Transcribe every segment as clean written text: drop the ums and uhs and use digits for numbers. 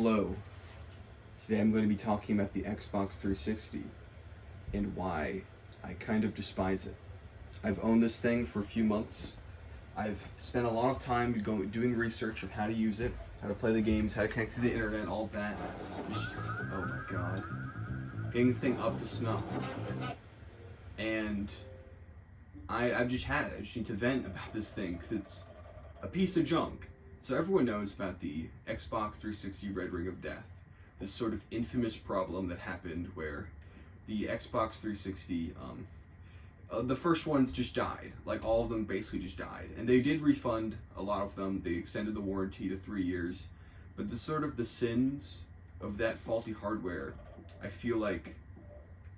Hello. Today I'm going to be talking about the Xbox 360 and why I kind of despise it. I've owned this thing for a few months. I've spent a lot of time doing research on how to use it, how to play the games, how to connect to the internet, all of that. Oh my god. Getting this thing up to snuff. And I've just had it. I just need to vent about this thing because it's a piece of junk. So everyone knows about the Xbox 360 Red Ring of Death, this sort of infamous problem that happened where the Xbox 360, the first ones just died. Like all of them basically just died. And they did refund a lot of them. They extended the warranty to 3 years. But the sins of that faulty hardware, I feel like,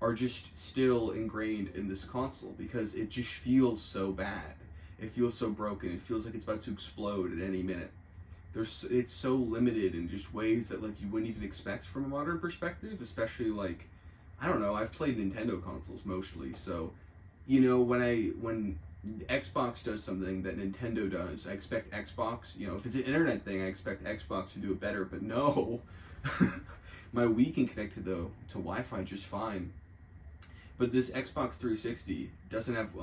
are just still ingrained in this console because it just feels so bad. It feels so broken. It feels like it's about to explode at any minute. It's so limited in just ways that like you wouldn't even expect from a modern perspective, especially like, I don't know, I've played Nintendo consoles mostly, so when Xbox does something that Nintendo does, I expect Xbox, if it's an internet thing, I expect Xbox to do it better, but no. My Wii can connect to Wi-Fi just fine. But this Xbox 360 doesn't have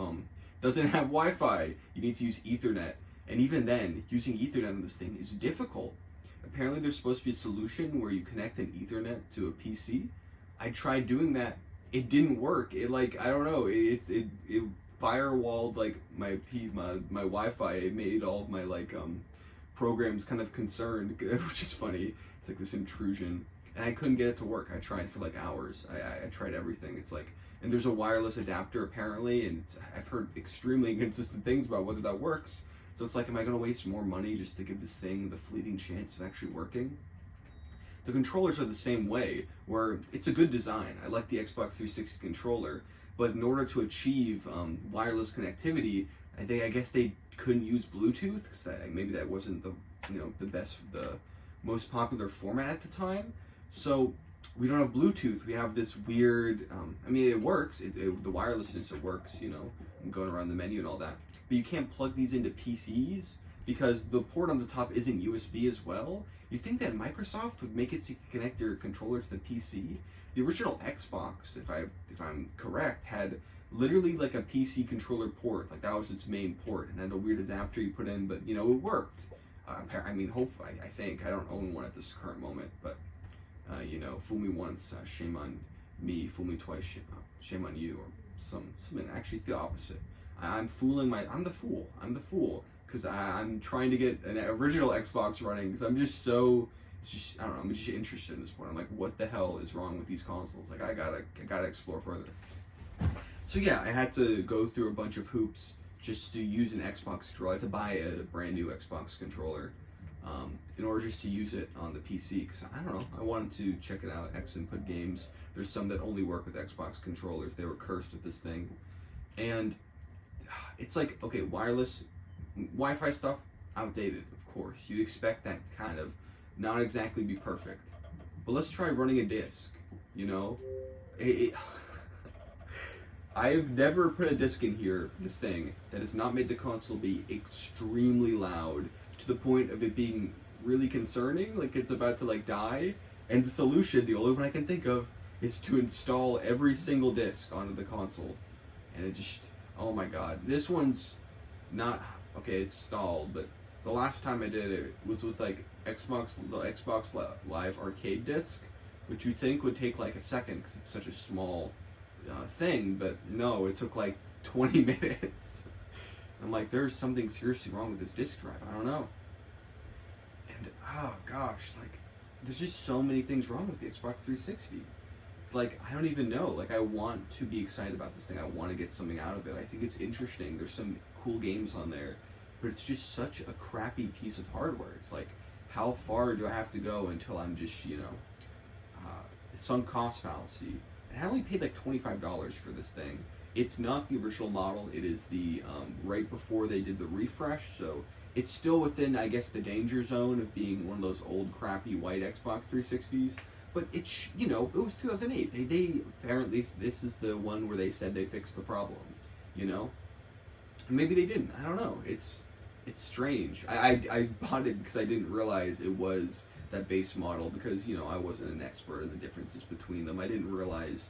Wi-Fi. You need to use Ethernet. And even then, using Ethernet on this thing is difficult. Apparently there's supposed to be a solution where you connect an Ethernet to a PC. I tried doing that. It didn't work. It I don't know, it firewalled like my Wi-Fi. It made all of my programs kind of concerned, which is funny. It's like this intrusion. And I couldn't get it to work. I tried for like hours. I tried everything. And there's a wireless adapter apparently, and I've heard extremely inconsistent things about whether that works. So it's like, am I going to waste more money just to give this thing the fleeting chance of actually working? The controllers are the same way, where it's a good design. I like the Xbox 360 controller, but in order to achieve wireless connectivity, I guess they couldn't use Bluetooth, because maybe that wasn't the most popular format at the time. So we don't have Bluetooth. We have this weird, it works. The wirelessness, it works, I'm going around the menu and all that. But you can't plug these into PCs because the port on the top isn't USB as well. You think that Microsoft would make it so you can connect your controller to the PC? The original Xbox, if I'm correct, had literally like a PC controller port. Like that was its main port, and had a weird adapter you put in, but it worked. Hopefully, I think. I don't own one at this current moment, but fool me once, shame on me. Fool me twice, shame on you, or something. Actually, the opposite. I'm the fool, because I'm trying to get an original Xbox running, because I'm just I don't know, I'm just interested in this point. I'm like, what the hell is wrong with these consoles? Like, I gotta explore further. So yeah, I had to go through a bunch of hoops just to use an Xbox controller. I had to buy a brand new Xbox controller in order just to use it on the PC, because I don't know, I wanted to check it out, X Input Games. There's some that only work with Xbox controllers. They were cursed with this thing. And it's like, okay, wireless Wi-Fi stuff, outdated, of course. You'd expect that to kind of not exactly be perfect. But let's try running a disc, I've never put a disc in here, this thing, that has not made the console be extremely loud to the point of it being really concerning, like it's about to die. And the solution, the only one I can think of, is to install every single disc onto the console. And it just, oh my god. This one's not, okay, it's stalled, but the last time I did it was with the Xbox Live Arcade disc, which you'd think would take like a second because it's such a small thing, but no, it took like 20 minutes. I'm like, there's something seriously wrong with this disc drive. I don't know. And oh gosh, there's just so many things wrong with the Xbox 360. It's like, I don't even know. I want to be excited about this thing. I want to get something out of it. I think it's interesting. There's some cool games on there, but it's just such a crappy piece of hardware. It's like, how far do I have to go until I'm just, sunk cost fallacy? And I only paid like $25 for this thing. It's not the original model. It is the right before they did the refresh, so it's still within, I guess, the danger zone of being one of those old crappy white Xbox 360s. But it's, it was 2008. They apparently, this is the one where they said they fixed the problem, And maybe they didn't. I don't know. It's strange. I bought it because I didn't realize it was that base model because I wasn't an expert in the differences between them. I didn't realize,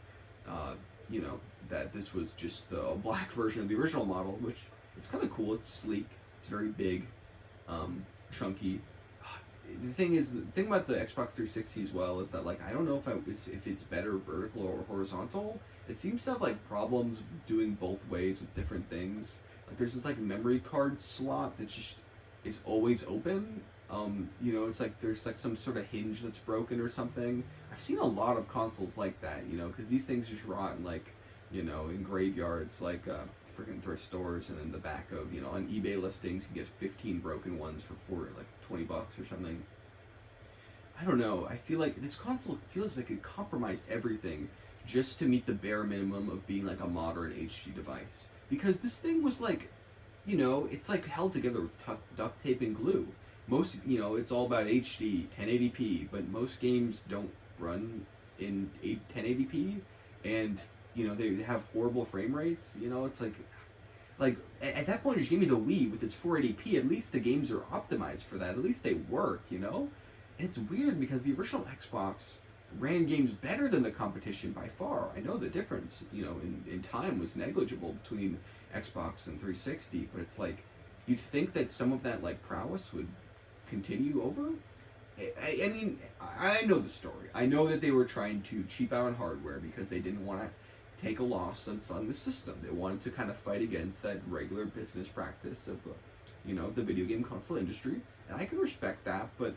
that this was just a black version of the original model, which it's kind of cool. It's sleek. It's very big, chunky. The thing about the Xbox 360 as well is that like I don't know if it's better vertical or horizontal. It seems to have like problems doing both ways with different things. Like there's this like memory card slot that just is always open. It's like there's like some sort of hinge that's broken or something. I've seen a lot of consoles like that, because these things just rot in graveyards, like freaking thrift stores, and in the back of, on eBay listings, you get 15 broken ones for like $20 or something. I don't know. I feel like this console feels like it compromised everything just to meet the bare minimum of being like a modern HD device. Because this thing was like, it's like held together with duct tape and glue. Most, it's all about HD, 1080p, but most games don't run in 1080p, and they have horrible frame rates. It's like at that point, just give me the Wii with its 480p. At least the games are optimized for that. At least they work. And it's weird because the original Xbox ran games better than the competition by far. I know the difference, in time was negligible between Xbox and 360, but it's like you'd think that some of that like prowess would continue over. I mean, I know the story. I know that they were trying to cheap out on hardware because they didn't want to take a loss on the system. They wanted to kind of fight against that regular business practice of, the video game console industry. And I can respect that, but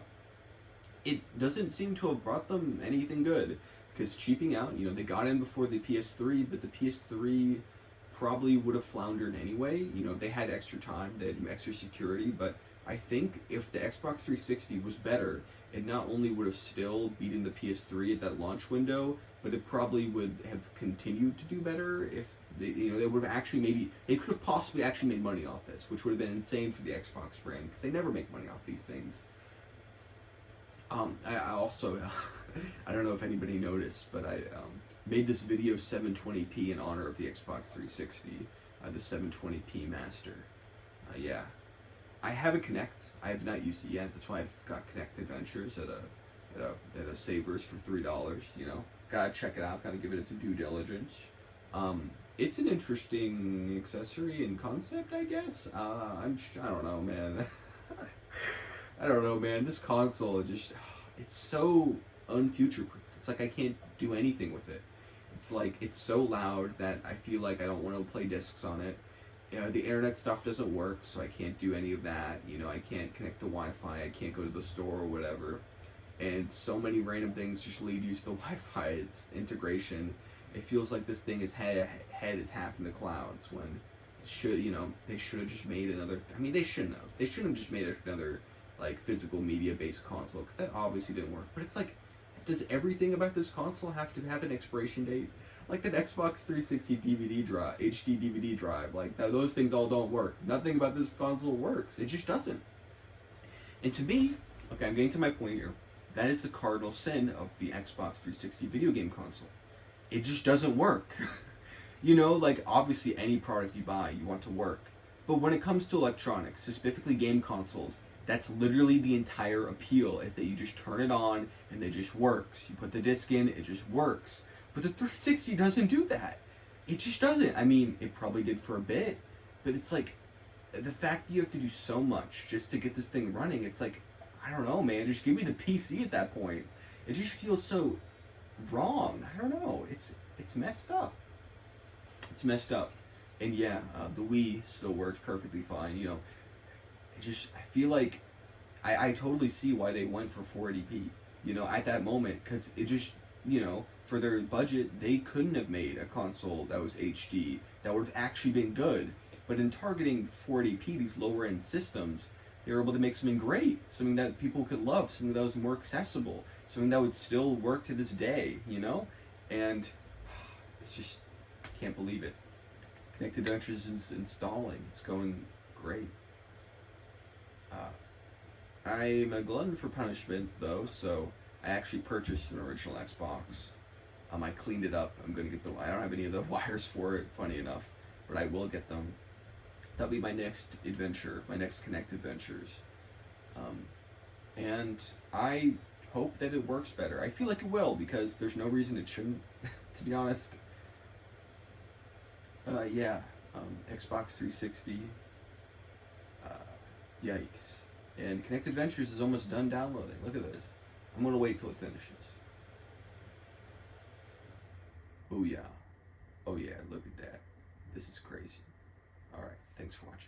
it doesn't seem to have brought them anything good. Because cheaping out, they got in before the PS3, but the PS3 probably would have floundered anyway. They had extra time, they had extra security, but I think if the Xbox 360 was better, it not only would have still beaten the PS3 at that launch window, but it probably would have continued to do better if they would have they could have possibly actually made money off this, which would have been insane for the Xbox brand because they never make money off these things. I also, I don't know if anybody noticed, but I made this video 720p in honor of the Xbox 360, the 720p Master. Yeah. I have a Kinect. I have not used it yet. That's why I've got Kinect Adventures at a Savers for $3. Gotta check it out. Gotta give it some due diligence. It's an interesting accessory and concept, I guess. I don't know, man. I don't know, man. This console it's so unfuture-proof. It's like I can't do anything with it. It's like it's so loud that I feel like I don't want to play discs on it. The internet stuff doesn't work, so I can't do any of that. I can't connect to Wi-Fi. I can't go to the store or whatever. And so many random things just lead you to the Wi-Fi. It's integration. It feels like this thing is head is half in the clouds when they should have just made another. I mean, they shouldn't have. They shouldn't have just made another like physical media-based console because that obviously didn't work. But it's like, does everything about this console have to have an expiration date? Like that Xbox 360 DVD drive, HD DVD drive, like those things all don't work. Nothing about this console works. It just doesn't. And to me, okay, I'm getting to my point here. That is the cardinal sin of the Xbox 360 video game console. It just doesn't work. Like obviously any product you buy, you want to work. But when it comes to electronics, specifically game consoles, that's literally the entire appeal, is that you just turn it on and it just works. You put the disc in, it just works. But the 360 doesn't do that. It just doesn't. I mean, it probably did for a bit, but it's like, the fact that you have to do so much just to get this thing running, it's like, I don't know, man, just give me the PC at that point. It just feels so wrong. I don't know. It's messed up. It's messed up. And yeah, the Wii still works perfectly fine. I feel like I totally see why they went for 480p, at that moment, because it just, for their budget, they couldn't have made a console that was HD that would have actually been good. But in targeting 480p, these lower end systems, they were able to make something great, something that people could love, something that was more accessible, something that would still work to this day, And it's just, I can't believe it. Kinect Adventures is installing. It's going great. I'm a glutton for punishment, though, so I actually purchased an original Xbox. I cleaned it up. I'm gonna get I don't have any of the wires for it, funny enough, but I will get them. That'll be my next adventure, my next Kinect Adventures. And I hope that it works better. I feel like it will, because there's no reason it shouldn't, to be honest. Yeah, Xbox 360, yikes. And Kinect Adventures is almost done downloading. Look at this. I'm gonna wait till it finishes. Oh yeah. Oh yeah, look at that. This is crazy. Alright, thanks for watching.